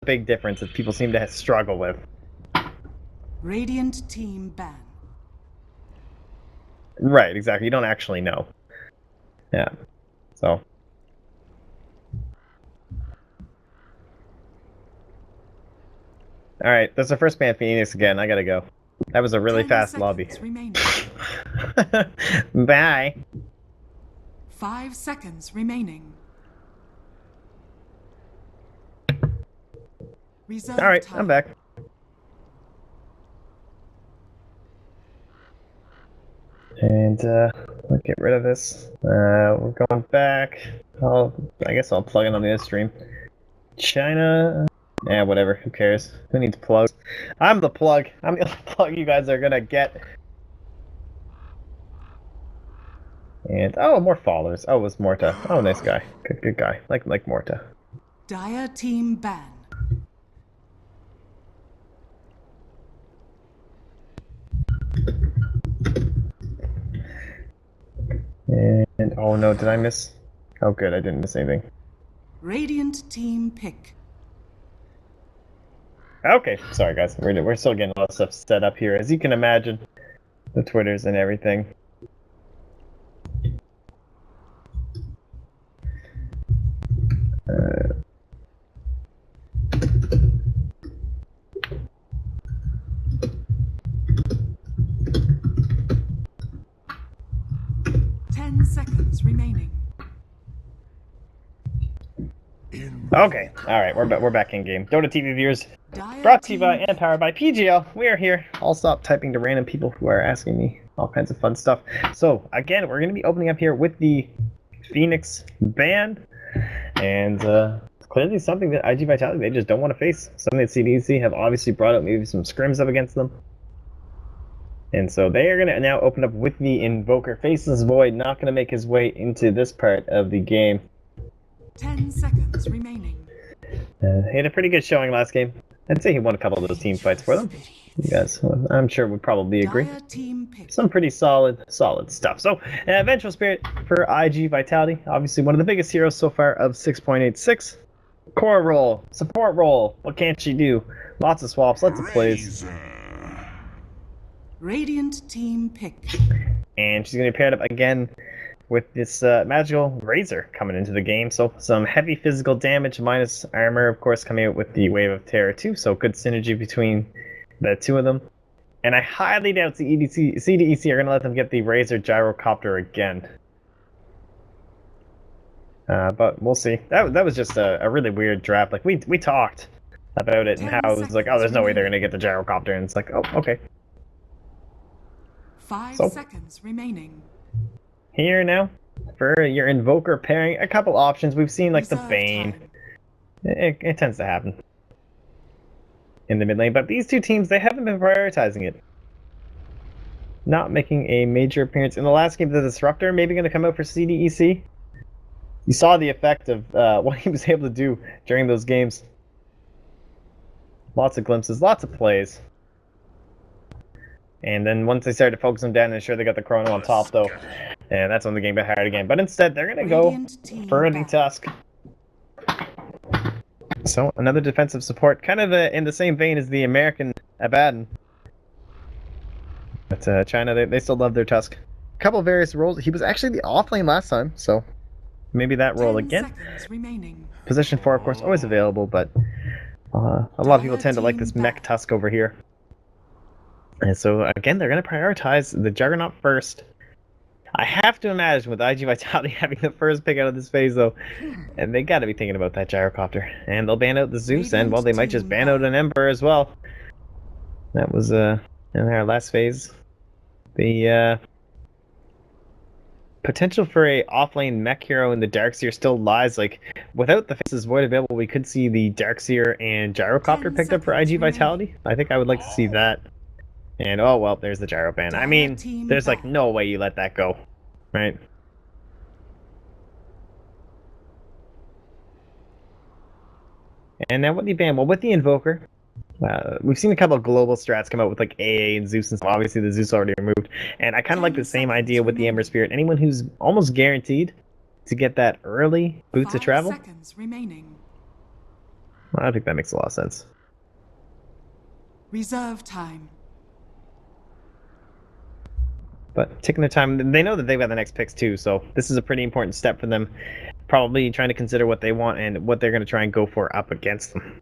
big difference that people seem to struggle with. Radiant team ban. Right, exactly. You don't actually know. Yeah. So. Alright, that's the first ban Phoenix again. I gotta go. That was a really fast lobby. Bye. 5 seconds remaining. Alright, I'm back. And let's get rid of this. We're going back. I guess I'll plug in on the other stream. China. Yeah, whatever. Who cares? Who needs plugs? I'm the plug. I'm the only plug you guys are gonna get. And oh, more followers. Oh, it was Morta. Oh, nice guy. Good guy. Like Morta. Dire team ban. And oh no, did I miss? Oh good, I didn't miss anything. Radiant team pick. Okay, sorry guys, we're still getting a lot of stuff set up here, as you can imagine, the Twitters and everything. Seconds remaining. Okay, alright, we're back in game. Dota TV viewers, brought to you by and powered by PGL. We are here. I'll stop typing to random people who are asking me all kinds of fun stuff. So, again, we're going to be opening up here with the Phoenix ban. And clearly something that iG.Vitality, they just don't want to face. Something that CDEC have obviously brought up maybe some scrims up against them. And so they are going to now open up with the Invoker. Faceless Void not going to make his way into this part of the game. 10 seconds remaining. He had a pretty good showing last game. I'd say he won a couple of those team fights for them. You guys, I'm sure would probably agree. Some pretty solid stuff. So, Vengeful Spirit for iG.Vitality. Obviously one of the biggest heroes so far of 6.86. Core role, support role. What can't she do? Lots of swaps, lots of plays. Radiant team pick. And she's going to be paired up again with this magical Razor coming into the game. So some heavy physical damage minus armor, of course, coming out with the Wave of Terror too. So good synergy between the two of them. And I highly doubt the CDEC are going to let them get the Razor Gyrocopter again. But we'll see. That was just a really weird draft. Like, we talked about it and how it was like, oh, there's no way they're going to get the Gyrocopter. And it's like, oh, okay. 5 seconds remaining. Here now, for your Invoker pairing, a couple options. We've seen like the Bane. It tends to happen in the mid lane, but these two teams, they haven't been prioritizing it. Not making a major appearance. In the last game, the Disruptor maybe going to come out for CDEC. You saw the effect of what he was able to do during those games. Lots of glimpses, lots of plays. And then once they started to focus him down and ensure they got the Chrono on top, though, and that's when the game got hard again. But instead, they're going to go for the Tusk. So, another defensive support, kind of in the same vein as the American Abaddon. But China, they still love their Tusk. A couple of various roles. He was actually the offlane last time, so maybe that role again. Position 4, of course, always available, but a lot of people tend to like this mech Tusk over here. And so, again, they're going to prioritize the Juggernaut first. I have to imagine with iG.Vitality having the first pick out of this phase, though, and they got to be thinking about that Gyrocopter. And they'll ban out the Zeus, and, well, they might just ban out an Ember as well. That was, in our last phase. The, potential for a offlane mech hero in the Darkseer still lies. Like, without the Faceless Void available, we could see the Darkseer and Gyrocopter picked up for iG.Vitality. I think I would like to see that. And, oh, well, there's the gyro ban. I mean, there's, like, no way you let that go, right? And now what do you ban? Well, with the Invoker, we've seen a couple of global strats come out with, like, AA and Zeus and stuff. Obviously, the Zeus already removed. And I kind of like the same idea with the Ember Spirit. Anyone who's almost guaranteed to get that early boot to travel. 5 seconds remaining. I think that makes a lot of sense. Reserve time. But taking their time, they know that they've got the next picks too, so this is a pretty important step for them. Probably trying to consider what they want and what they're going to try and go for up against them.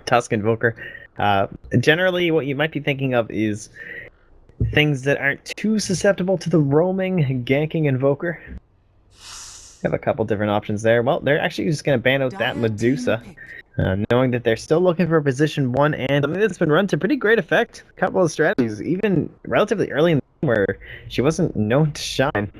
Tusk Invoker. Generally, what you might be thinking of is things that aren't too susceptible to the roaming, ganking Invoker. Have a couple different options there. Well, they're actually just going to ban out that Medusa. Knowing that they're still looking for position 1 and something that's been run to pretty great effect. A couple of strategies, even relatively early in the game where she wasn't known to shine.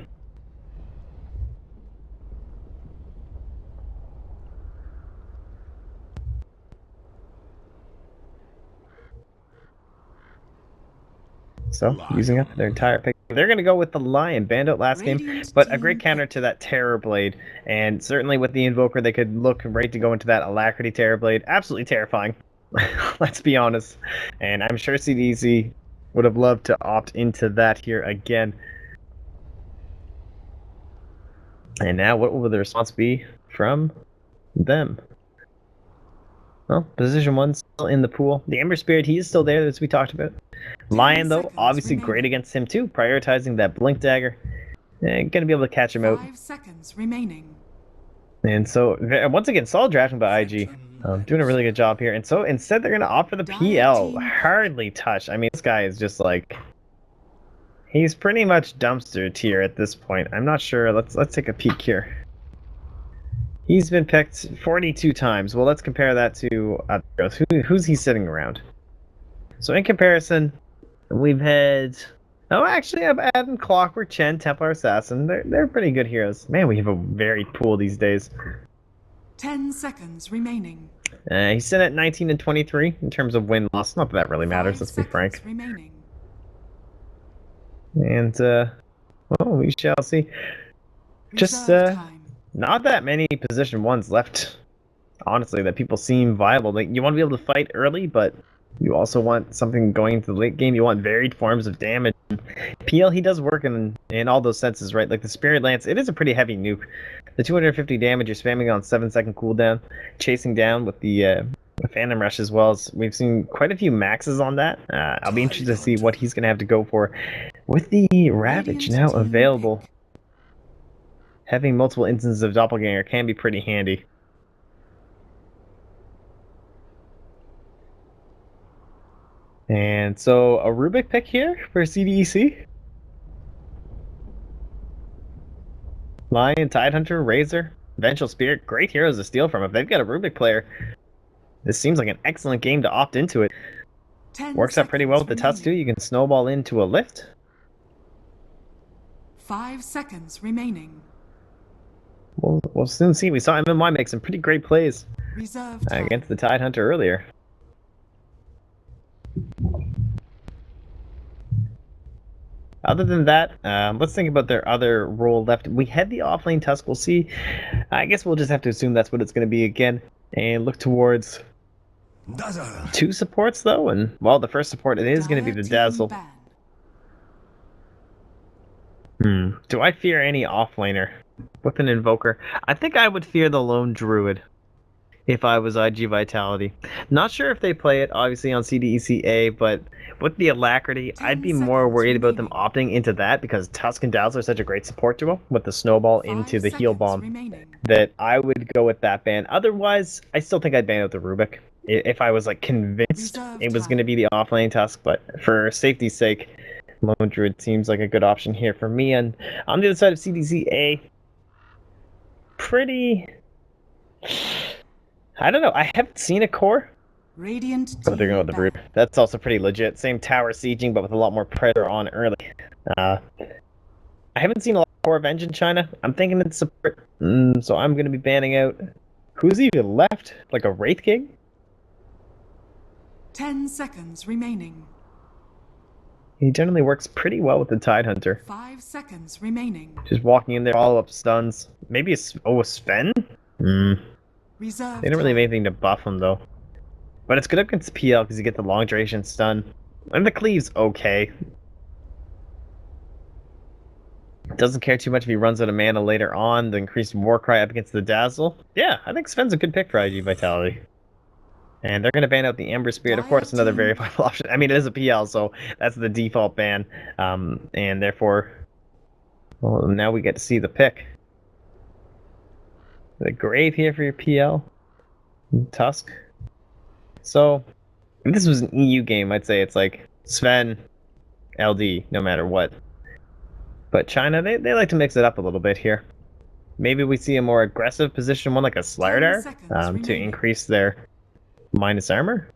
So, using up their entire pick. They're going to go with the Lion, banned out last game, but a great counter to that Terror Blade. And certainly with the Invoker, they could look right to go into that Alacrity Terror Blade. Absolutely terrifying. Let's be honest. And I'm sure CDEC would have loved to opt into that here again. And now what will the response be from them? Well, position 1 still in the pool. The Ember Spirit, he is still there, as we talked about. Lion, though, obviously great against him too, prioritizing that Blink Dagger. And gonna be able to catch him out. 5 seconds remaining. And so, once again, solid drafting by IG. Doing a really good job here. And so, instead, they're gonna opt for the PL. Hardly touched. I mean, this guy is just like... He's pretty much dumpster tier at this point. I'm not sure. Let's take a peek here. He's been picked 42 times. Well, let's compare that to others. Who's he sitting around? So in comparison, we've had... Oh, actually, I've added Clockwork, Chen, Templar Assassin. They're pretty good heroes. Man, we have a varied pool these days. 10 seconds remaining. He's sitting at 19 and 23 in terms of win-loss. Not that that really matters, let's be frank. Remaining. And, well, we shall see. Just, not that many position 1s left, honestly, that people seem viable. Like, you want to be able to fight early, but you also want something going into the late game. You want varied forms of damage. PL, he does work in all those senses, right? Like the Spirit Lance, it is a pretty heavy nuke. The 250 damage, you're spamming on 7-second cooldown, chasing down with the Phantom Rush as well. As we've seen quite a few maxes on that. I'll be interested to see what he's going to have to go for. With the Ravage now available, having multiple instances of Doppelganger can be pretty handy. And so a Rubik pick here for CDEC. Lion, Tidehunter, Razor, Vengeful Spirit, great heroes to steal from. If they've got a Rubik player, this seems like an excellent game to opt into it. Works out pretty well with the Tusk too. You can snowball into a lift. 5 seconds remaining. We'll soon see. We saw MMY make some pretty great plays Reserve against the Tidehunter earlier. Other than that, let's think about their other role left. We had the offlane Tusk. We'll see. I guess we'll just have to assume that's what it's going to be again. And look towards 2 supports, though. And, well, the first support, it is going to be the Dazzle. Do I fear any offlaner with an Invoker? I think I would fear the Lone Druid if I was iG.Vitality. Not sure if they play it, obviously, on CDEC.A, but with the Alacrity, I'd be more worried about them opting into that because Tusk and Dazzle are such a great support duo with the Snowball into the Heal Bomb that I would go with that ban. Otherwise, I still think I'd ban out the Rubik if I was like convinced it was going to be the offlane Tusk, but for safety's sake, Lone Druid seems like a good option here for me. And on the other side of CDEC.A, pretty... I don't know. I haven't seen a core. Radiant but they're going with the Brood. That's also pretty legit. Same tower sieging, but with a lot more pressure on early. I haven't seen a lot of core Avenge in China. I'm thinking it's support. So I'm going to be banning out... Who's even left? Like a Wraith King? 10 seconds remaining. He generally works pretty well with the Tidehunter. 5 seconds remaining. Just walking in there, follow-up stuns. Maybe a Sven? Reserve They don't really have anything to buff him, though. But it's good against PL because you get the long duration stun. And the cleave's okay. Doesn't care too much if he runs out of mana later on. The increased Warcry up against the Dazzle. Yeah, I think Sven's a good pick for iG.Vitality. And they're going to ban out the Ember Spirit. Of course, another very viable option. I mean, it is a PL, so that's the default ban. And therefore, well, now we get to see the pick. The Grave here for your PL. Tusk. So, if this was an EU game, I'd say it's like Sven, LD, no matter what. But China, they like to mix it up a little bit here. Maybe we see a more aggressive position, one like a Slardar, to increase their minus armor.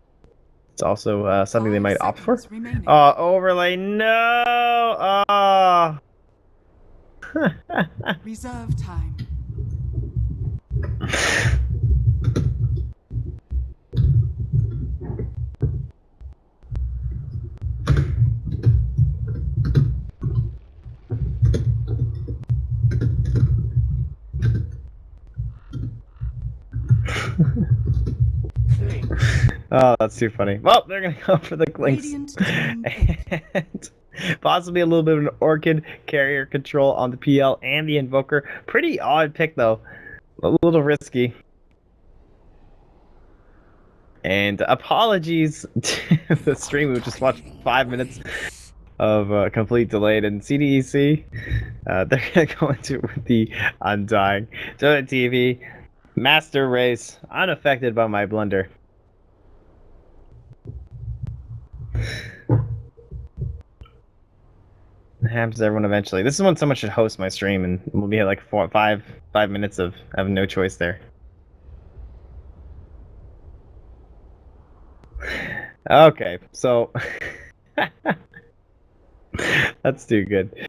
It's also something they might opt for. Overlay, no! Oh! Reserve time. Oh, that's too funny. Well, they're gonna go for the Clinks. And possibly a little bit of an Orchid carrier control on the PL and the Invoker. Pretty odd pick, though. A little risky. And apologies to the stream. We just watched 5 minutes of complete delayed. And CDEC, they're gonna go into with the Undying. So the TV, Master Race, unaffected by my blunder. It happens to everyone eventually. This is when someone should host my stream, and we'll be at like 5 minutes of no choice there. Okay, so that's too good.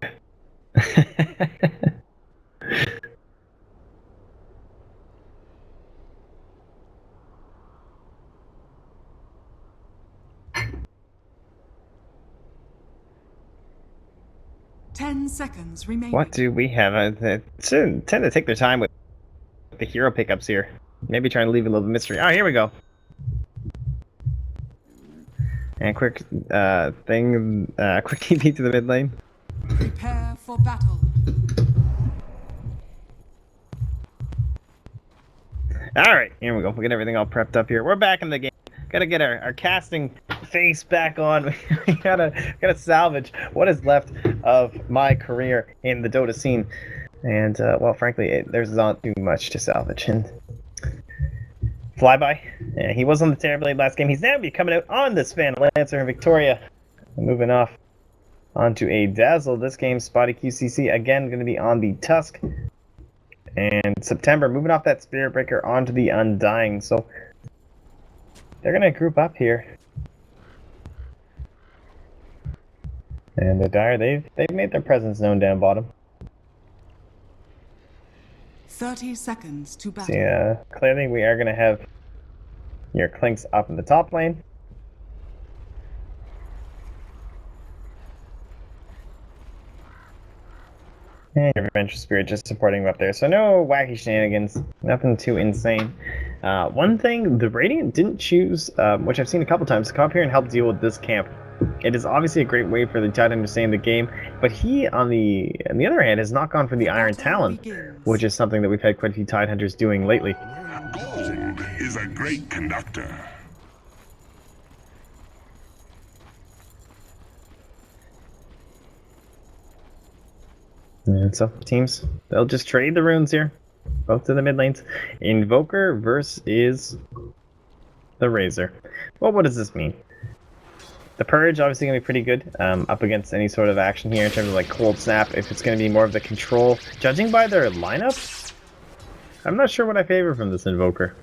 10 seconds remaining. What do we have? They tend to take their time with the hero pickups here. Maybe trying to leave a little mystery. Oh, here we go. And quick quick TP to the mid lane. Prepare for battle. Alright, here we go. We'll get everything all prepped up here. We're back in the game. Gotta get our casting face back on. We gotta salvage what is left of my career in the Dota scene. And, well, frankly, there's not too much to salvage. And Flyby, yeah, he was on the Terrorblade last game. He's now be coming out on this Fan Lancer and Victoria. Moving off onto a Dazzle. This game, Spotty QCC, again, going to be on the Tusk. And September, moving off that Spirit Breaker onto the Undying. So they're going to group up here. And the Dire, they've made their presence known down bottom. 30 seconds to battle. So, yeah, clearly we are going to have your Clinks up in the top lane. And your Adventure Spirit just supporting him up there. So no wacky shenanigans, nothing too insane. One thing, the Radiant didn't choose, which I've seen a couple times, to come up here and help deal with this camp. It is obviously a great way for the Titan to stay in the game, but he, on the other hand, has not gone for the Iron Talon, which is something that we've had quite a few Tidehunters doing lately. Gold is a great conductor. And so, teams, they'll just trade the runes here, both to the mid lanes. Invoker versus the Razor. Well, what does this mean? The Purge obviously going to be pretty good up against any sort of action here in terms of like Cold Snap, if it's going to be more of the control. Judging by their lineup, I'm not sure what I favor from this Invoker.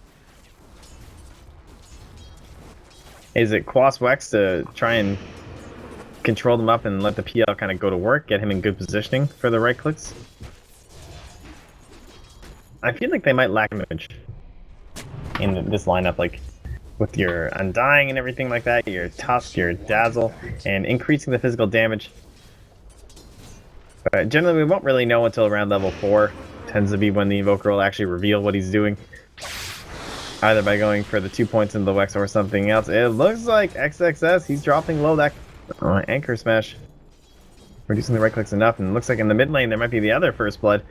Is it Quas Wex to try and control them up and let the PL kind of go to work, get him in good positioning for the right clicks? I feel like they might lack damage in this lineup, like with your Undying and everything like that, your Tusk, your Dazzle, and increasing the physical damage. But generally we won't really know until around level 4. Tends to be when the Invoker will actually reveal what he's doing. Either by going for the 2 points in the Wex or something else. It looks like XXS, he's dropping low that Anchor Smash. reducing the right clicks enough, and it looks like in the mid lane there might be the other first blood.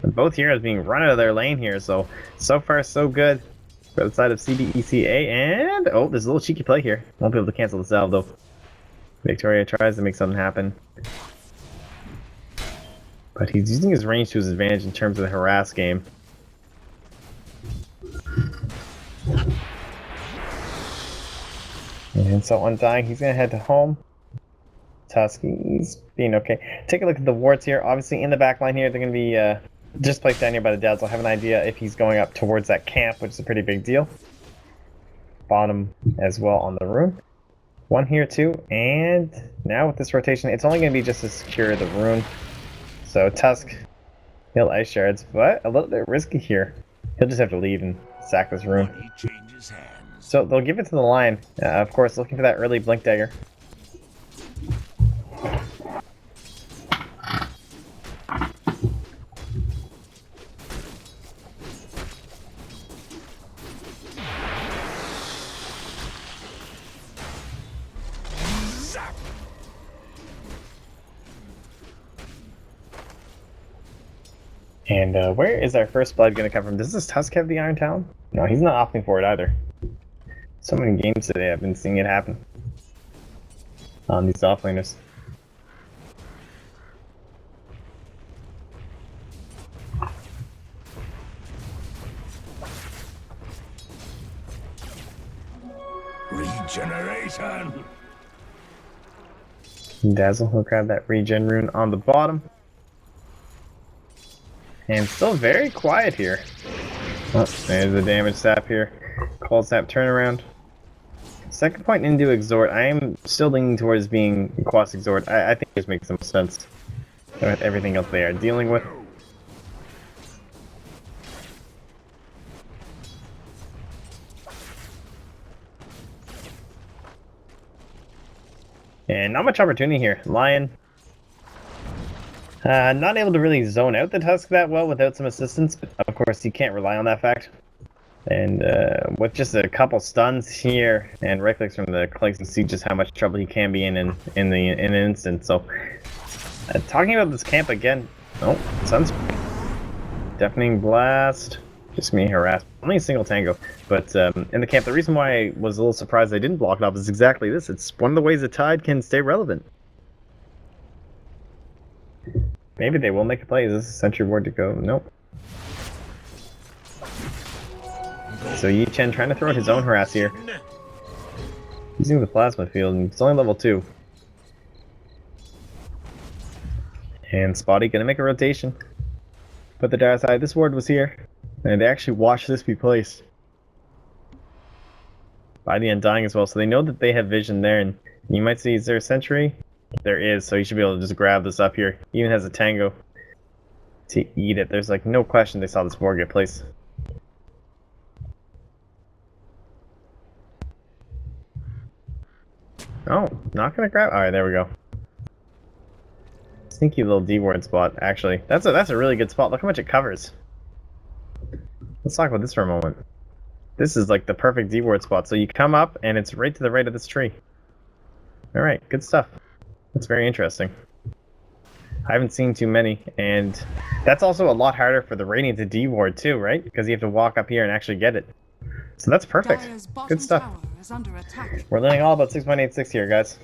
And both heroes being run out of their lane here, so far so good. For the side of CDEC.A, and oh, there's a little cheeky play here. Won't be able to cancel this out though. Victoria tries to make something happen, but he's using his range to his advantage in terms of the harass game. And so Undying, he's gonna head to home. Tusk, he's being okay. Take a look at the wards here. Obviously in the back line here, they're gonna be just placed down here by the Dazzle. Have an idea if he's going up towards that camp, which is a pretty big deal. Bottom as well on the rune. One here too, and now with this rotation, it's only going to be just to secure the rune. So Tusk, he'll ice shards, but a little bit risky here. He'll just have to leave and sack this rune. So they'll give it to the Lion, of course, looking for that early Blink Dagger. And where is our first blood going to come from? Does this Tusk have the Iron Talon? No, he's not opting for it either. So many games today I've been seeing it happen on these offlaners. Regeneration! Dazzle will grab that regen rune on the bottom. And still very quiet here. Oh, there's the damage sap here. Cold snap turnaround. Second point into Exhort. I am still leaning towards being Quas Exhort. I think this makes some sense with everything else they are dealing with. And not much opportunity here. Lion. Not able to really zone out the Tusk that well without some assistance, but of course you can't rely on that fact. And with just a couple stuns here and right clicks from the clicks, you see just how much trouble he can be in an instant. So, talking about this camp again. Oh, Sun's Deafening Blast. Just me harassed. Only a single tango. But in the camp, the reason why I was a little surprised I didn't block it off is exactly this. It's one of the ways the Tide can stay relevant. Maybe they will make a play. Is this a sentry ward to go? Nope. So Yi Chen trying to throw out his own harass here. Using the plasma field, and it's only level 2. And Spotty gonna make a rotation. But the dark side, this ward was here. And they actually watched this be placed by the Undying as well. So they know that they have vision there, and you might see, is there a sentry? There is, so you should be able to just grab this up here. Even has a tango to eat it. There's like no question they saw this ward get placed. Oh, not gonna grab. Alright, there we go. Sneaky little D ward spot, actually. That's a really good spot. Look how much it covers. Let's talk about this for a moment. This is like the perfect D ward spot. So you come up and it's right to the right of this tree. Alright, good stuff. That's very interesting. I haven't seen too many, and that's also a lot harder for the Radiant to D-ward too, right? Because you have to walk up here and actually get it. So that's perfect. Good stuff. We're learning all about 6.86 here, guys.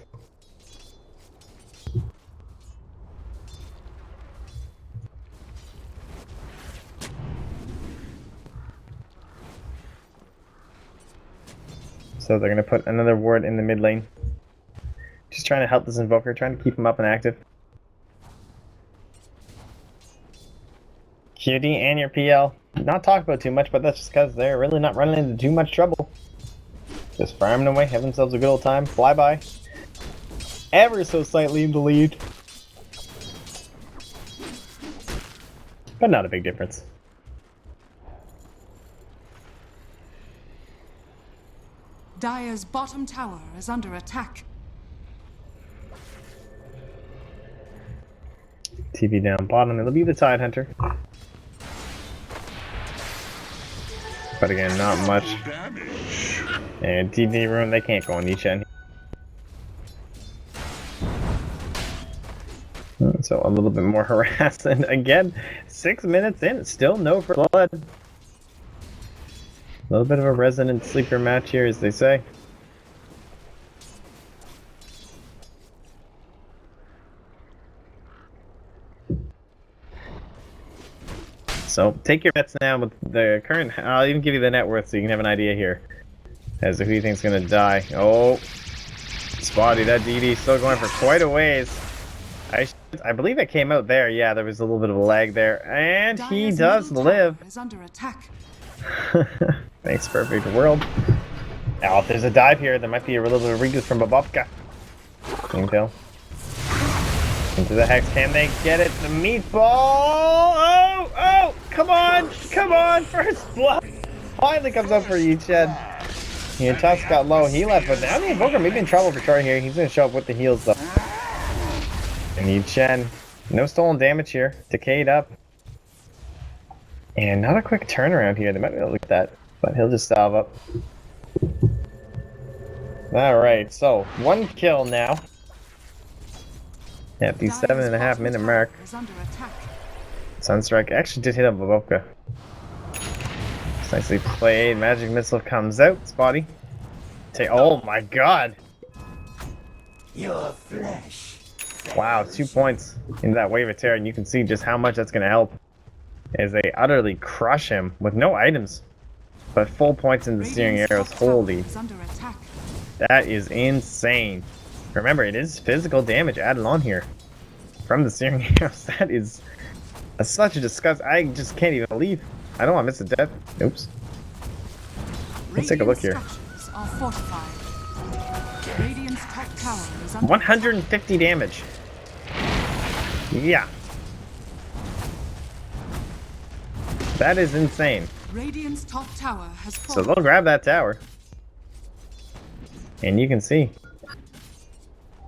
So they're going to put another ward in the mid lane. Just trying to help this Invoker, trying to keep him up and active. QD and your PL, not talked about too much, but that's just because they're really not running into too much trouble. Just farming away, have themselves a good old time. Flyby. Ever so slightly in the lead. But not a big difference. Dire's bottom tower is under attack. TV down bottom, it'll be the Tide Hunter. But again, not much. And TV room, they can't go on Yi Chen. So a little bit more harassed. And again, 6 minutes in, still no for blood. A little bit of a resident sleeper match here, as they say. So take your bets now with the current. I'll even give you the net worth so you can have an idea here as to who you think's gonna die. Oh, Spotty, that DD still going for quite a ways. I believe it came out there. Yeah, there was a little bit of a lag there, and he does live. Is under attack. Thanks, perfect world. Now, if there's a dive here, there might be a little bit of reuse from Babovka. Intel. Into the hex. Can they get it? The meatball. Oh, oh, come on, come on. First blood. Finally comes up for iG.Vit. Here, Tusk got low. He left, but now the Invoker may be in trouble for sure here. He's going to show up with the heals, though. And iG.Vit. No stolen damage here. Decayed up. And not a quick turnaround here. They might be able to get that, but he'll just salve up. Alright, so 1 kill now. At the 7.5 minute mark. Sunstrike actually did hit up Babovka. It's nicely played. Magic Missile comes out. Spotty. Oh my god! Your flesh. Wow, 2 points into that Wave of Terror, and you can see just how much that's going to help as they utterly crush him with no items, but full points in the Searing Arrows. Holy. That is insane. Remember, it is physical damage added on here from the Searing Arrows. That is such a disgust. I just can't even believe. I don't want to miss a death. Oops. Let's take a look here. 150 damage. Yeah. That is insane. Radiant's top tower has So they'll grab that tower. And you can see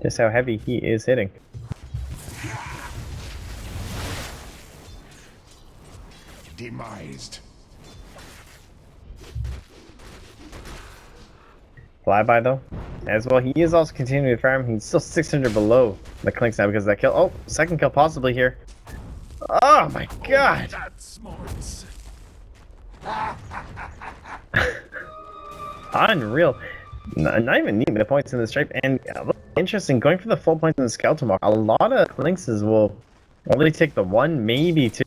just how heavy he is hitting. Demised. Flyby though, as well. He is also continuing to farm. He's still 600 below the Clinks now because of that kill. Oh, second kill possibly here. Oh my god! Unreal. Not even needing the points in the stripe, and interesting, going for the full points in the skeleton walk. A lot of Lynxes will only take the 1, maybe 2.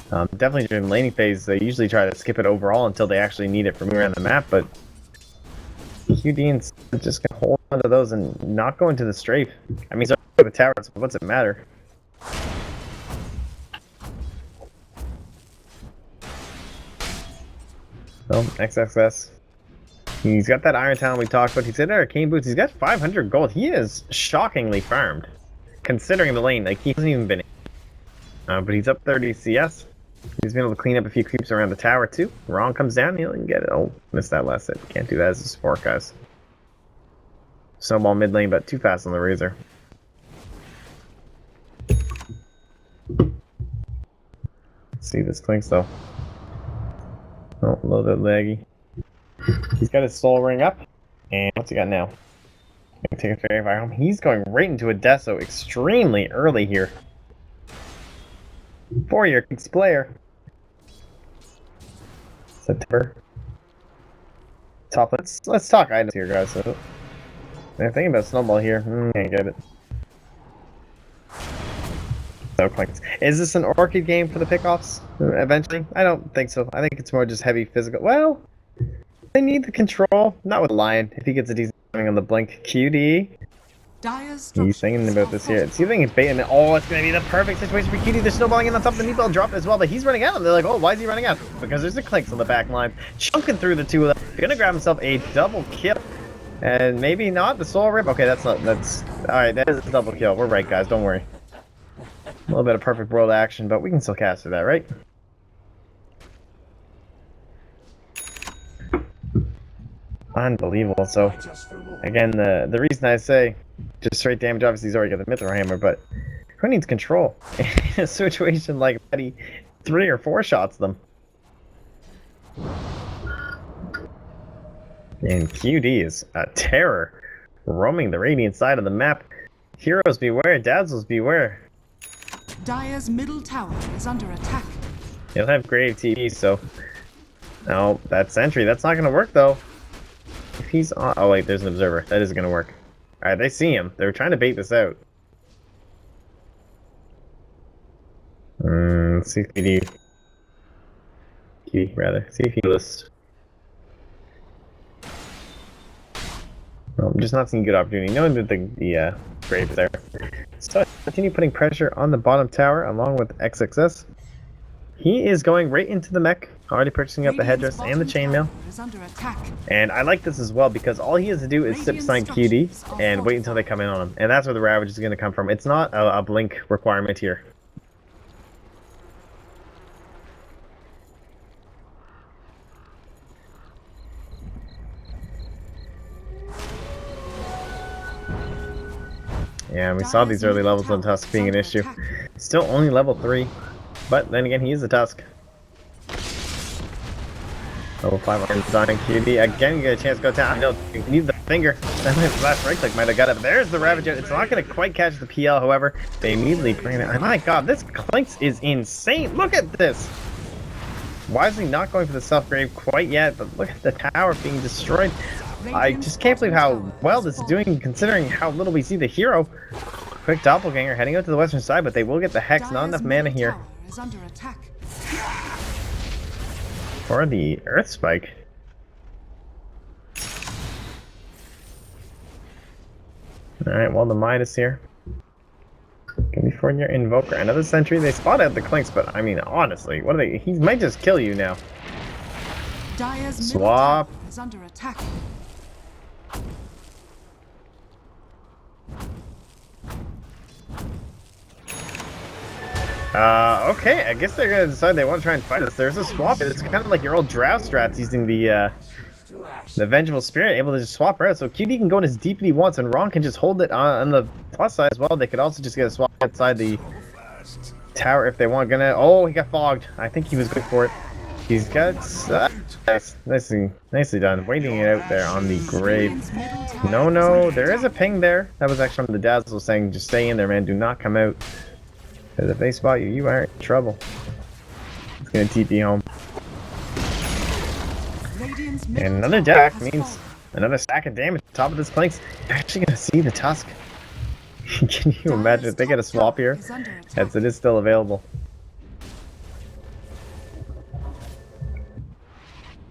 Definitely during the laning phase, they usually try to skip it overall until they actually need it for moving around the map, but QD's just gonna hold on to those and not go into the strafe. I mean, he's up with the tower, so what's it matter? So, XXS. He's got that Iron Talon we talked about. He's got Arcane Boots. He's got 500 gold. He is shockingly farmed, considering the lane. Like, he hasn't even been in. But he's up 30 CS. He's been able to clean up a few creeps around the tower, too. Wrong comes down, he'll get it. Oh, missed that last hit. Can't do that as a support, guys. Snowball mid lane, but too fast on the Razor. Let's see this Clinks, though. Oh, a little bit laggy. He's got his soul ring up, and what's he got now? Gonna take a fairy fire home. He's going right into a Deso extremely early here. 4-year Kicks player. September. Top. Let's talk items here, guys. So, I'm thinking about Snowball here. Can't get it. So Clinks. Is this an Orchid game for the pickoffs eventually? I don't think so. I think it's more just heavy physical. Well, they need the control. Not with Lion. If he gets a decent timing on the blink. QD. He's thinking about this here. See if they can bait him. Oh, it's going to be the perfect situation for QD. They're snowballing in on top of the meatball drop as well, but he's running out. And they're like, oh, why is he running out? Because there's a Clinks on the back line. Chunking through the two of them. Going to grab himself a double kill. And maybe not the soul rip. Okay, that's not. That's. Alright, that is a double kill. We're right, guys. Don't worry. A little bit of perfect world action, but we can still cast for that, right? Unbelievable. So, again, the reason I say just straight damage, obviously he's already got the Mithril Hammer, but who needs control? In a situation like that, he 3 or 4 shots them. And QD is a terror, roaming the Radiant side of the map. Heroes beware, Dazzles beware. Dire's middle tower is under attack. He'll have grave TP, so... No, that sentry, that's not gonna work though. If he's on... Oh wait, there's an observer. That isn't gonna work. Alright, they see him. They're trying to bait this out. Let's see if he see if he lists. Well, I'm just not seeing good opportunity, knowing that the grave is there. So continue putting pressure on the bottom tower along with XXS. He is going right into the mech, already purchasing up the headdress and the chainmail. And I like this as well because all he has to do is sit beside QD and wait until they come in on him. And that's where the Ravage is going to come from. It's not a blink requirement here. Yeah, we saw these early levels on Tusk being an issue. Still only level 3, but then again, he is a Tusk. Level 5 on Sonic QD. Again, you get a chance to go down. I know you need the finger. That last right click might have got it, but there's the Ravage. It's not going to quite catch the PL, however. They immediately bring it. My god, this Clinks is insane. Look at this. Why is he not going for the self-grave quite yet? But look at the tower being destroyed. I just can't believe how well this is doing considering how little we see the hero. Quick doppelganger heading out to the western side, but they will get the Hex. Not enough mana here. Or the Earth Spike. Alright, well the Midas here. Can be for your Invoker. Another sentry. They spot out the Clinks, but I mean honestly, what are they? He might just kill you now. Swap. Is under attack. Okay, I guess they're gonna decide they want to try and fight us. There's a swap. It's kind of like your old Drow strats using the Vengeful Spirit, able to just swap out. So QD can go in as deep as he wants, and Ron can just hold it on the plus side as well. They could also just get a swap outside the tower if they want. Oh, he got fogged. I think he was good for it. He's got nicely done. Waiting it out there on the grave. No, there is a ping there. That was actually from the Dazzle saying, just stay in there, man. Do not come out. Because if they spot you, you are in trouble. It's gonna TP home. And another deck means another stack of damage on top of this Clinks. You're actually gonna see the Tusk. Can you imagine if they get a swap here? As it is still available.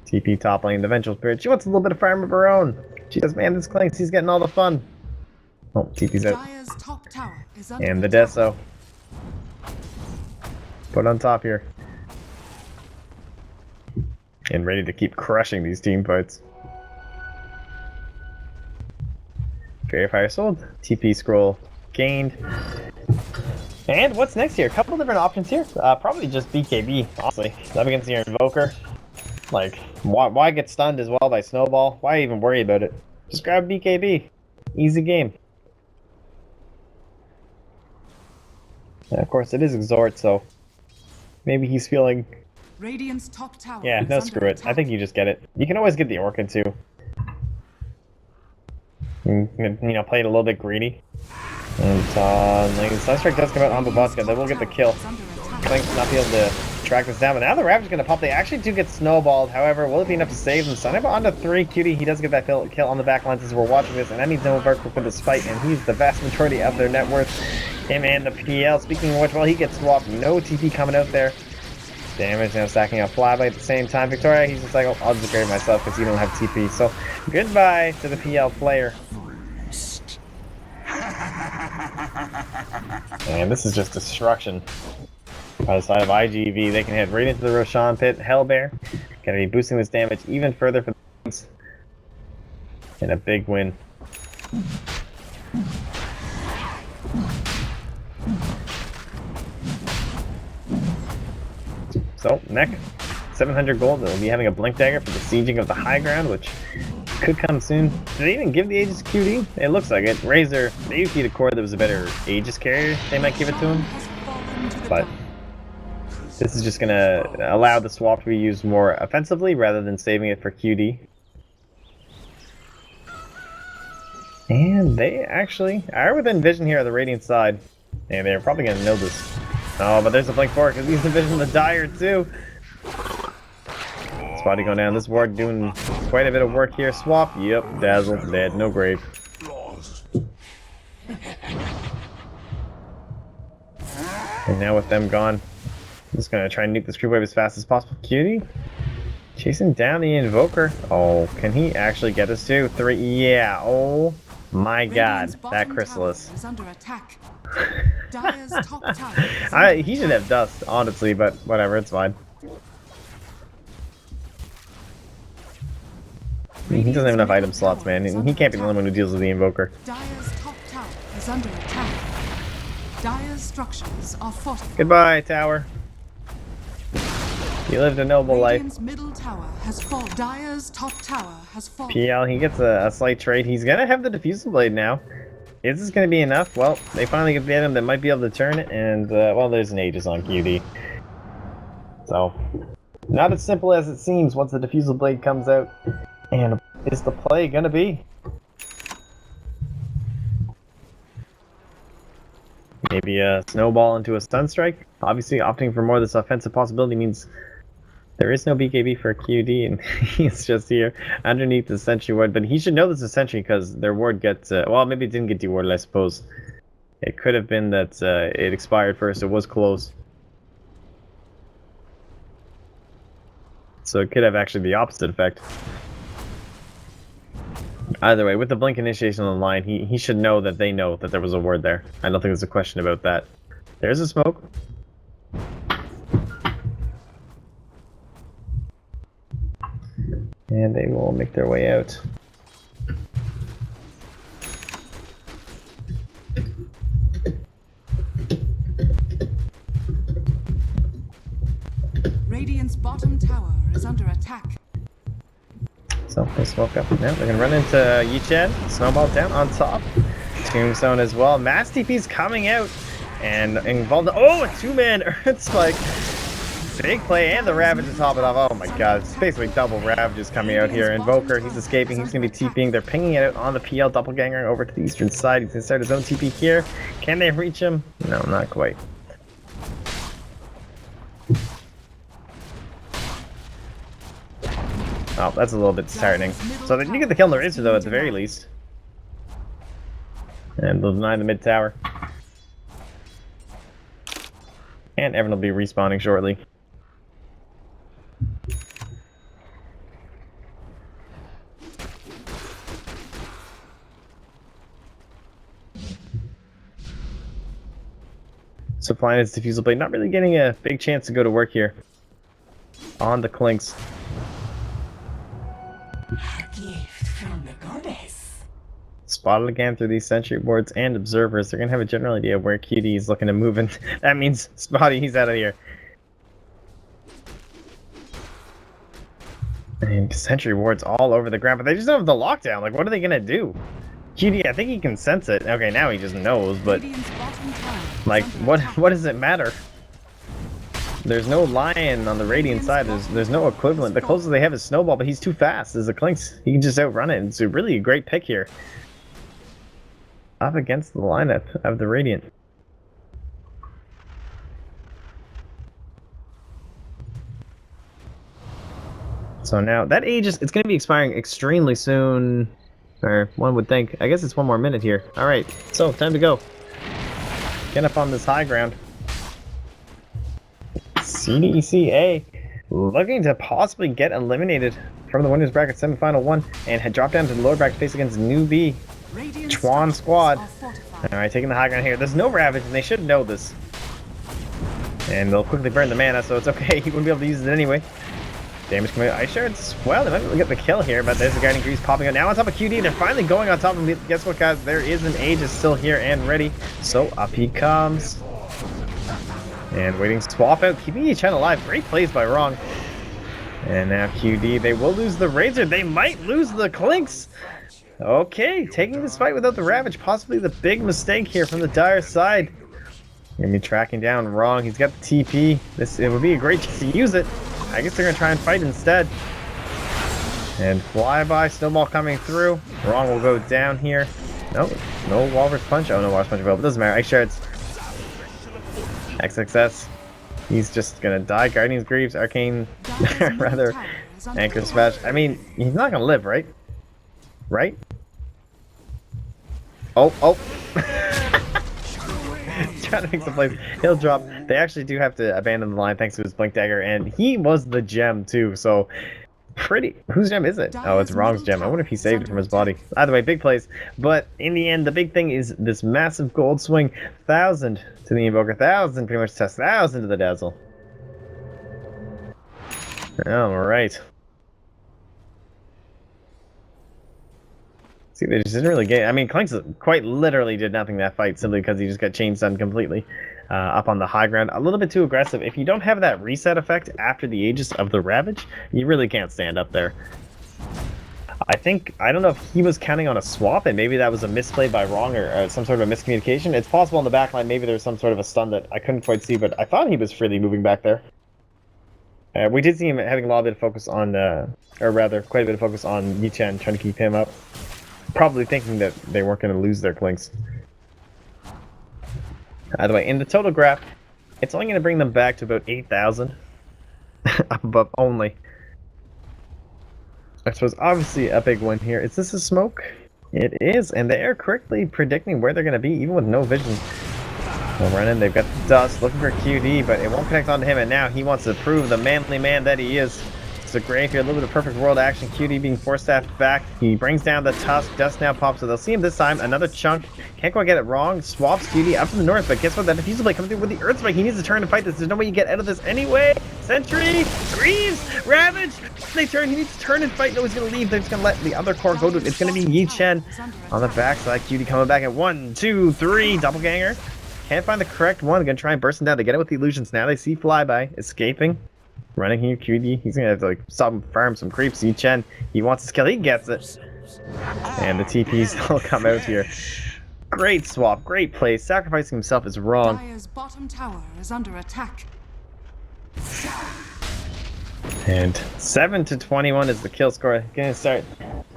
TP top lane, the Vengeful Spirit. She wants a little bit of farm of her own. She says, man, this Clinks, he's getting all the fun. Oh, TP's out. And the Deso. Put on top here. And ready to keep crushing these team fights. Qualifier sold. TP scroll gained. And what's next here? A couple different options here. Probably just BKB, honestly. Up against your Invoker. Like, why get stunned as well by Snowball? Why even worry about it? Just grab BKB. Easy game. And of course, it is Exhort, so maybe he's feeling... Radiant's top tower. Yeah, no, screw it. I think you just get it. You can always get the Orchid too. You know, play it a little bit greedy. And like, the Sunstrike does come out on Babatka. They will get the kill. Clinks not be able to track this down, but now the Ravage is going to pop. They actually do get snowballed. However, will it be enough to save them? Sunniba onto 3. Cutie, he does get that kill on the back lines as we're watching this, and that means no Berk for this fight, and he's the vast majority of their net worth. Him and the PL. Speaking of which, well, he gets swapped. No TP coming out there. Damage now stacking up Flyblade at the same time. Victoria, he's just like, oh, I'll just grab myself because you don't have TP. So, goodbye to the PL player. And this is just destruction. By the side of iG.Vit, they can head right into the Roshan pit. Hellbear gonna be boosting this damage even further for the and a big win. So, neck, 700 gold. They'll be having a Blink Dagger for the sieging of the high ground, which could come soon. Did they even give the Aegis QD? It looks like it. Razor, they used to be the core that was a better Aegis carrier. They might give it to him. But this is just going to allow the swap to be used more offensively rather than saving it for QD. And they actually are within vision here on the Radiant side. And they're probably going to know this. Oh, but there's a blink forward because he's envisioning the Dire too. Spotty going down. This ward doing quite a bit of work here. Swap. Yep. Dazzle. Dead. No grave. And now with them gone, I'm just gonna try and nuke this creep wave as fast as possible. Cutie chasing down the Invoker. Oh, can he actually get us to 3? Yeah. Oh my God, that Chrysalis. Is under attack. Dire's top tower is under He should have dust, honestly, but whatever, it's fine. He doesn't have enough item slots, man. He can't be the only one who deals with the Invoker. Dire's top tower is under attack. Dire's structures are fortified. Goodbye, tower. You lived a noble life. Radiant's middle tower has fallen. Dire's top tower has fallen. PL, he gets a slight trade. He's gonna have the Diffusal Blade now. Is this gonna be enough? Well, they finally get the item that might be able to turn it, and well, there's an Aegis on QD. So, not as simple as it seems once the Diffusal Blade comes out. And is the play gonna be? Maybe a snowball into a stun strike. Obviously, opting for more of this offensive possibility means there is no BKB for QD, and he's just here underneath the sentry ward. But he should know this is sentry because their ward gets well, maybe it didn't get dewarded, I suppose. It could have been that it expired first. It was close, so it could have actually the opposite effect. Either way, with the blink initiation on the line, he should know that they know that there was a ward there. I don't think there's a question about that. There's a smoke. And they will make their way out. Radiant's bottom tower is under attack. So they smoke up. Now they're gonna run into Yichen. Snowball down on top. Tombstone as well. Mass TP's coming out and involved. Oh, a 2-man Earth Spike. Big play and the Ravage to top it off. Oh my God, it's basically double Ravages coming out here. Invoker, he's escaping. He's gonna be TPing. They're pinging it out on the PL Doppelganger over to the eastern side. He's gonna start his own TP here. Can they reach him? No, not quite. Oh, that's a little bit disheartening. So they do get the kill on the Razor though, at the very least. And they'll deny the mid tower. And Evan will be respawning shortly. Supplying its Diffusal Blade, not really getting a big chance to go to work here. On the Clinks. A gift from the goddess. Spotted again through these sentry boards and observers. They're gonna have a general idea of where QD is looking to move, and that means Spotty, he's out of here. And sentry wards all over the ground, but they just don't have the lockdown. Like, what are they gonna do? QD, I think he can sense it. Okay, now he just knows, but like, what does it matter? There's no Lion on the Radiant side. There's no equivalent. The closest they have is Snowball, but he's too fast. There's a Clinks. He can just outrun it. It's a really great pick here. Up against the lineup of the Radiant. So now that Aegis, it's going to be expiring extremely soon. Or one would think. I guess it's one more minute here. Alright, so time to go. Get up on this high ground. CDEC.A looking to possibly get eliminated from the winners bracket semifinal 1 and had dropped down to the lower bracket face against newbie Chuan squad. Alright, taking the high ground here. There's no Ravage and they should know this. And they'll quickly burn the mana, so it's okay. He wouldn't be able to use it anyway. Damage coming out. Ice Shards, well, they might be able to get the kill here, but there's the Guiding Grease popping out. Now on top of QD, they're finally going on top of him. Guess what, guys? There is an Aegis still here and ready. So up he comes. And waiting swap out, keeping Yichen alive. Great plays by Wrong. And now QD, they will lose the Razor. They might lose the Clinks. Okay, taking this fight without the Ravage. Possibly the big mistake here from the Dire side. Gonna be tracking down Wrong. He's got the TP. It would be a great chance to use it. I guess they're gonna try and fight instead. And flyby, Snowball coming through. Wrong will go down here. No Walrus Punch. Oh, no Walrus Punch available. Doesn't matter. Ice Shards. XXS. He's just gonna die. Guardian's Greaves, Arcane, Dire's rather, middle tower is under Anchor attack. Smash. I mean, he's not gonna live, right? Right? Oh. Trying to make some plays. He'll drop. They actually do have to abandon the line thanks to his Blink Dagger, and he was the gem too, so pretty. Whose gem is it? Oh, it's Wrong's gem. I wonder if he saved it from his body. Either way, big plays. But in the end, the big thing is this massive gold swing. 1,000 to the Invoker, 1,000 pretty much test, 1,000 to the Dazzle. Alright. See, they just didn't really get. I mean, Clinks quite literally did nothing that fight simply because he just got chain stunned completely up on the high ground. A little bit too aggressive. If you don't have that reset effect after the Aegis of the Ravage, you really can't stand up there. I don't know if he was counting on a swap and maybe that was a misplay by Wrong or some sort of a miscommunication. It's possible in the backline maybe there's some sort of a stun that I couldn't quite see, but I thought he was freely moving back there. We did see him having a lot of bit of focus on, or rather, quite a bit of focus on Yi Chen, trying to keep him up. Probably thinking that they weren't going to lose their Clinks. By the way, in the total graph, it's only going to bring them back to about 8,000. Up above only. I suppose obviously a big one here. Is this a smoke? It is, and they are correctly predicting where they're going to be, even with no vision. They'll run in, they've got the dust, looking for QD, but it won't connect onto him, and now he wants to prove the manly man that he is. It's a great here, a little bit of perfect world action. QD being force-staffed back. He brings down the tusk. Dust now pops, so they'll see him this time. Another chunk. Can't quite get it wrong. Swaps QD up to the north, but guess what? That diffusal blade coming through with the Earth Spike. He needs to turn and fight this. There's no way you get out of this anyway. Sentry! Greaves! Ravage! They turn. He needs to turn and fight. No, he's going to leave. They're just going to let the other core go to it. It's going to be Yi Chen on the backside. QD coming back at 1, 2, 3. Doppelganger. Can't find the correct one. Going to try and burst him down. They get it with the illusions. Now they see Flyby escaping. Running here, QD. He's gonna have to like stop him, farm some creeps. Yi Chen, he wants his kill. He gets it. And the TPs all come out here. Great swap, great play. Sacrificing himself is wrong. Dire's bottom tower is under attack. And 7-21 is the kill score. Gonna start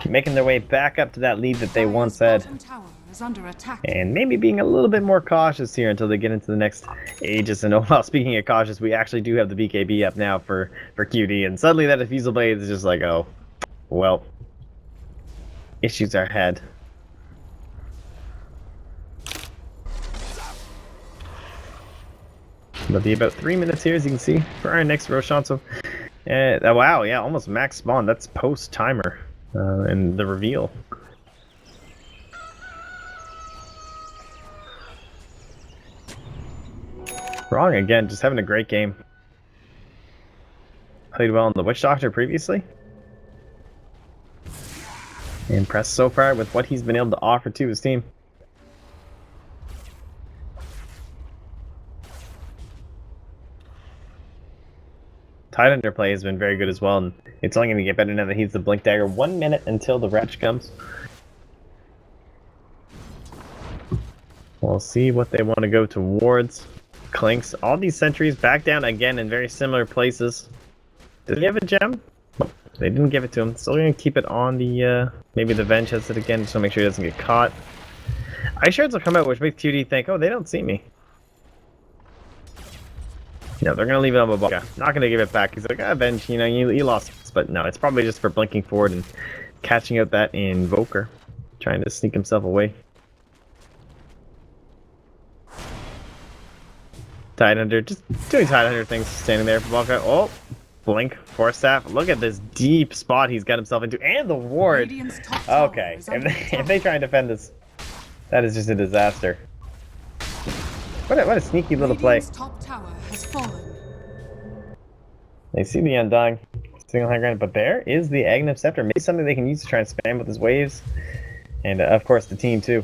making their way back up to that lead that they once had. Bottom tower is under attack. And maybe being a little bit more cautious here until they get into the next Aegis. And oh, well, speaking of cautious, we actually do have the BKB up now for QD. And suddenly that diffusal blade is just like, oh, well, issues are ahead. It'll be about 3 minutes here, as you can see, for our next Roshan. So, wow, yeah, almost max spawn. That's post timer and the reveal. Wrong again, just having a great game. Played well in the Witch Doctor previously. Impressed so far with what he's been able to offer to his team. Tidehunter play has been very good as well, and it's only going to get better now that he's the Blink Dagger. 1 minute until the Wretch comes. We'll see what they want to go towards. Clinks, all these sentries back down again in very similar places. Did he have a gem? Nope, they didn't give it to him. So we're going to keep it on the, maybe the Venge has it again, just to make sure he doesn't get caught. Ice Shards will come out, which makes QD think, oh, they don't see me. No, they're going to leave it on Boba. Not going to give it back. He's like, ah, Venge, you know, you lost this. But no, it's probably just for blinking forward and catching out that Invoker. Trying to sneak himself away. Tidehunter, just doing Tidehunter things, standing there for Balka. Oh, blink, Force Staff. Look at this deep spot he's got himself into, and the ward. Okay, if they try and defend this, that is just a disaster. What a sneaky little play. Top tower has fallen. They see the Undying, sitting on high ground, but there is the Aghanim Scepter. Maybe something they can use to try and spam with his waves, and of course the team too.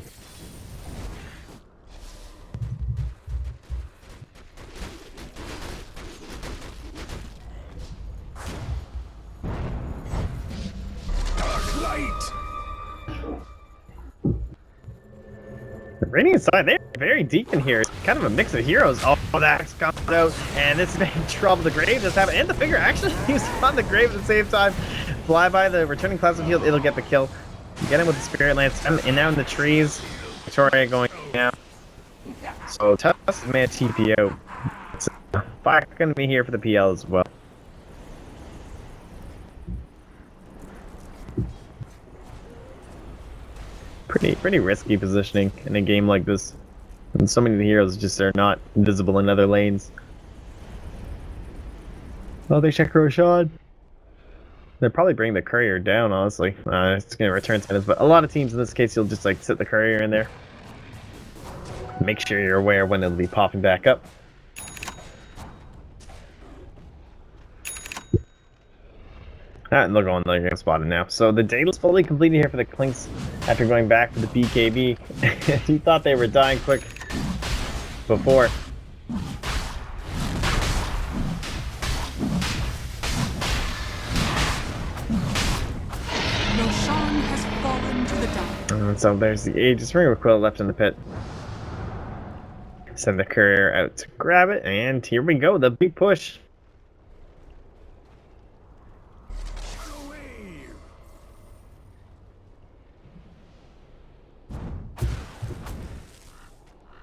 Radiant side, they're very deep in here. It's kind of a mix of heroes. Oh, the axe comes out, and this is in trouble. The grave just happened, and the figure actually he's on the grave at the same time. Fly by the returning class of healed, it'll get the kill. Get him with the Spirit Lance, and now in the trees. Victoria going now. So Tusk may TP out. Fire gonna be here for the PL as well. Pretty risky positioning in a game like this. And so many of the heroes just are not visible in other lanes. Oh, they check Roshan. They're probably bringing the courier down, honestly. It's gonna return status, but a lot of teams in this case, you'll just like sit the courier in there. Make sure you're aware when it'll be popping back up. And they're going like getting spotted now. So the data's fully completed here for the Clinks after going back to the BKB. He thought they were dying quick before. Roshan has fallen to the dark. So there's the Aegis ring with Quill left in the pit. Send the courier out to grab it, and here we go, the big push.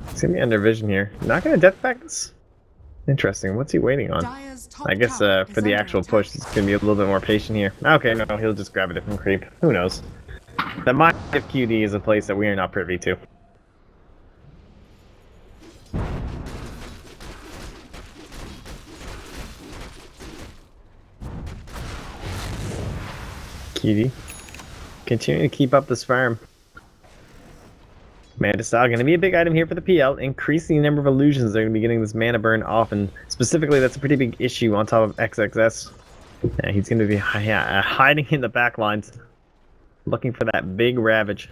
He's gonna be under vision here. Not gonna death pack this? Interesting. What's he waiting on? I guess for the actual push, he's gonna be a little bit more patient here. Okay, no, he'll just grab a different creep. Who knows? The mind of QD is a place that we are not privy to. QD, continue to keep up this farm. Mana Style going to be a big item here for the PL, increasing the number of illusions they're going to be getting this mana burn off, and specifically that's a pretty big issue on top of XXS. He's going to be hiding in the back lines, looking for that big ravage.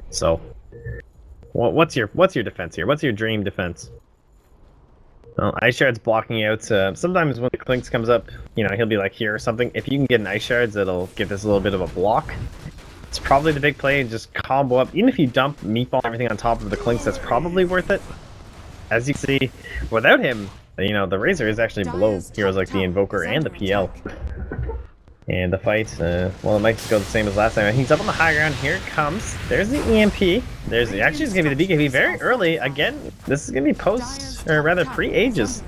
So, what's your defense here? What's your dream defense? Well, Ice Shard's blocking out. Sometimes when the Clinks comes up, you know, he'll be like here or something. If you can get an Ice Shards, it'll give this a little bit of a block. It's probably the big play, just combo up. Even if you dump Meatball and everything on top of the Clinks, that's probably worth it. As you see, without him, you know, the Razor is actually below heroes like the Invoker and the PL. And the fight, well, it might just go the same as last time. He's up on the high ground. Here it comes. There's the EMP. There's the, actually, it's going to be the BKB very early. Again, this is going to be post, or rather pre-Aegis.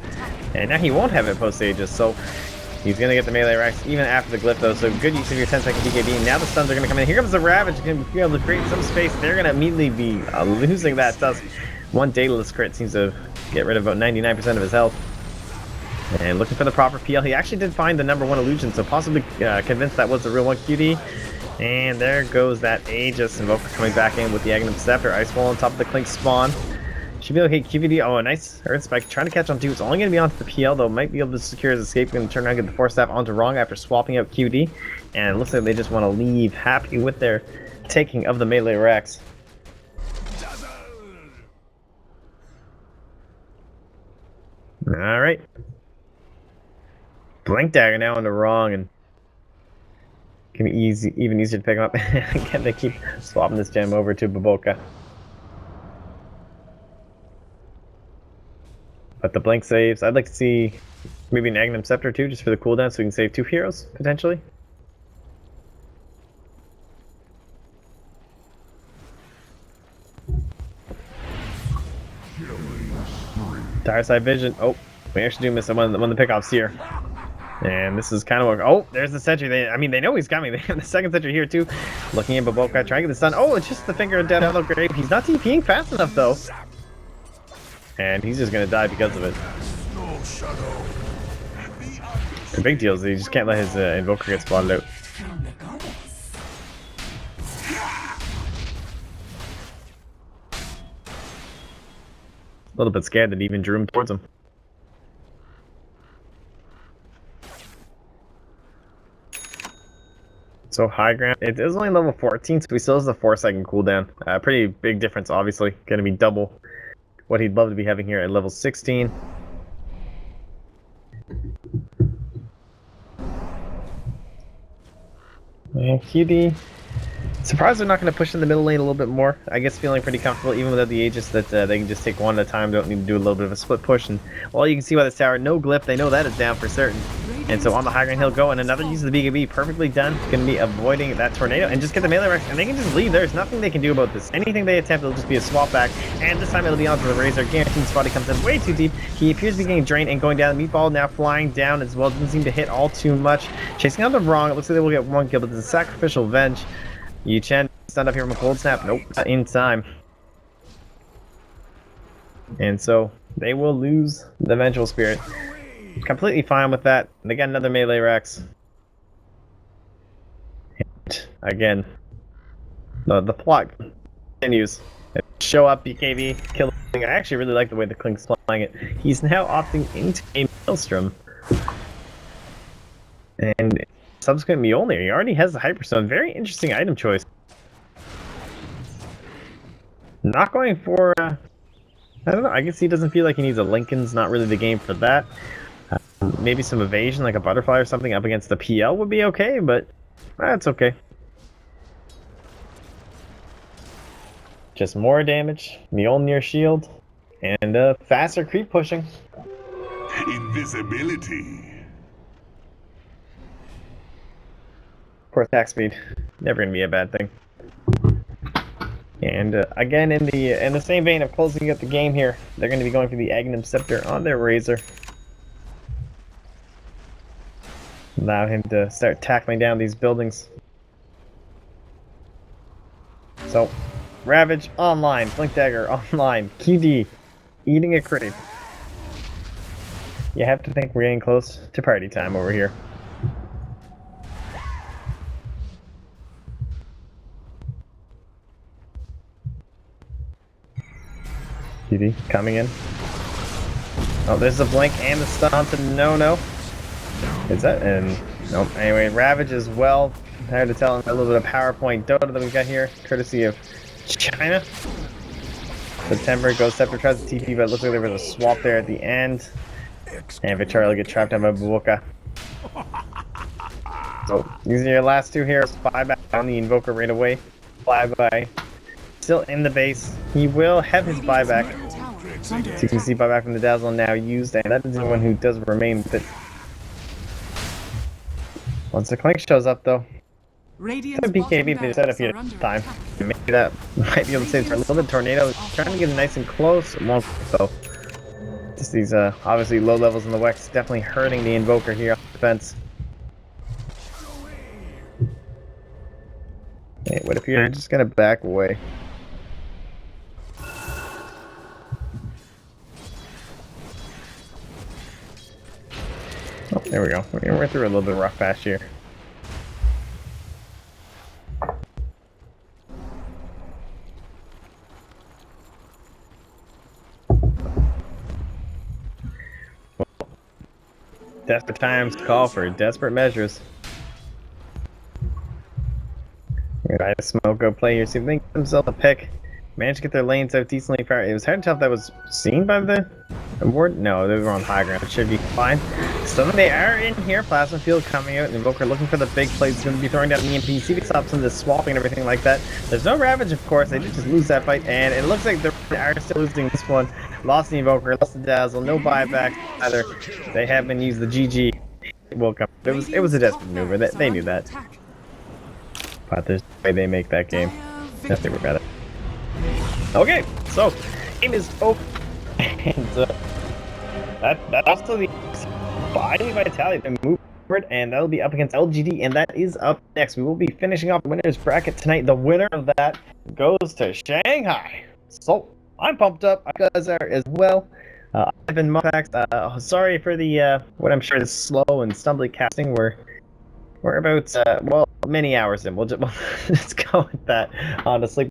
And now he won't have it post-Aegis, so he's going to get the melee racks even after the glyph, though. So good use of your 10-second BKB. Now the stuns are going to come in. Here comes the Ravage. Going to be able to create some space. They're going to immediately be losing that dust. One Daedalus crit seems to get rid of about 99% of his health. And looking for the proper PL. He actually did find the #1 illusion, so possibly convinced that was the real one QD. And there goes that Aegis. Invoker coming back in with the Aghanim Scepter. Ice Wall on top of the Clink spawn. Should be okay. QVD. Oh, a nice Earth Spike. Trying to catch on two. It's only going to be onto the PL, though. Might be able to secure his escape. Going to turn around and get the Force Staff onto Wrong after swapping out QD. And it looks like they just want to leave happy with their taking of the melee racks. Alright. Blink Dagger now on the Wrong, and can be even easier to pick him up. Again, they keep swapping this gem over to bo3. But the Blink saves. I'd like to see maybe an Aghanim Scepter too, just for the cooldown, so we can save 2 heroes, potentially. Dire Side Vision. Oh, we actually do miss one of the pickoffs here. And this is kind of oh, there's the sentry. I mean, they know he's coming. They have the second sentry here too. Looking at bo3, trying to get the stun. Oh, it's just the finger of death out of the grave. He's not TPing fast enough though, and he's just gonna die because of it. The big deal is that he just can't let his Invoker get spotted out. A little bit scared that he even drew him towards him. So high ground, it is only level 14, so he still has a 4-second cooldown. Pretty big difference, obviously. Going to be double what he'd love to be having here at level 16. And QD, surprised they're not going to push in the middle lane a little bit more. I guess feeling pretty comfortable, even without the Aegis, that they can just take one at a time. Don't need to do a little bit of a split push. And well, you can see by this tower, no glyph. They know that is down for certain. And so on the high ground he'll go, and another use of the BKB, perfectly done. Going to be avoiding that tornado, and just get the melee Rex, and they can just leave. There's nothing they can do about this. Anything they attempt, it'll just be a swap back, and this time it'll be onto the Razor. Guaranteed spot, he comes in way too deep. He appears to be getting drained and going down. Meatball now flying down as well, doesn't seem to hit all too much. Chasing out the wrong, it looks like they will get one kill, but it's a sacrificial venge. Yu Chen stunned up here from a cold snap. Nope, not in time. And so they will lose the Vengeful Spirit. Completely fine with that. They got another melee Rex. And again, the plot continues. Show up, BKB, kill the thing. I actually really like the way the Klink's playing it. He's now opting into a Maelstrom. And subsequent Mjolnir. He already has the Hyperstone. Very interesting item choice. Not going for... I don't know. I guess he doesn't feel like he needs a Lincoln's. Not really the game for that. Maybe some evasion, like a butterfly or something, up against the PL would be okay, but that's okay. Just more damage, Mjolnir shield, and faster creep pushing. Invisibility. Poor attack speed, never gonna be a bad thing. And again, in the same vein of closing up the game here, they're going to be going for the Aghanim Scepter on their Razor. Allow him to start tackling down these buildings. So, Ravage online, Blink Dagger online, QD, eating a creep. You have to think we're getting close to party time over here. QD coming in. Oh, there's the blink and the stun to no. Is that? And nope. Anyway, Ravage as well. Hard to tell. A little bit of PowerPoint Dota that we've got here, courtesy of China. September Ghost Scepter tries to TP, but it looks like there was a swap there at the end. And Victoria will get trapped down by Buoka. So these are your last two heroes. Buyback on the Invoker right away. Flyby still in the base. He will have his buyback. So you can see buyback from the Dazzle now used, and that is the one who does remain with it. Once the Clank shows up, though, BKB be set up here this time. Maybe that might be able to save for a little bit. Tornado trying to get it nice and close. It won't, though. Just these obviously low levels in the Wex definitely hurting the Invoker here on defense. It would appear they're just gonna back away. Oh, there we go. We're through a little bit of rough patch here. Well, desperate times call for desperate measures. Try to smoke, go play here, see if they can get themselves a pick. Managed to get their lanes out decently far. It was hard to tell if that was seen by the ward. No, they were on high ground. It should be fine. So they are in here. Plasma Field coming out. Invoker looking for the big plays. He's going to be throwing down the EMP. See if he stops them, the swapping and everything like that. There's no Ravage, of course. They did just lose that fight. And it looks like they are still losing this one. Lost the Invoker, lost the Dazzle. No buyback either. They haven't used the GG. Will come. It was a desperate maneuver. They knew that. But there's no way they make that game. If they regret it. Okay, so game is over, and that's also the iG.Vitality to move forward, and that'll be up against LGD, and that is up next. We will be finishing off the winners bracket tonight. The winner of that goes to Shanghai. So I'm pumped up. You guys are as well. I've been Mofax. Sorry for the what I'm sure is slow and stumbly casting. We're about well many hours in. We'll just let's go with that. Honestly.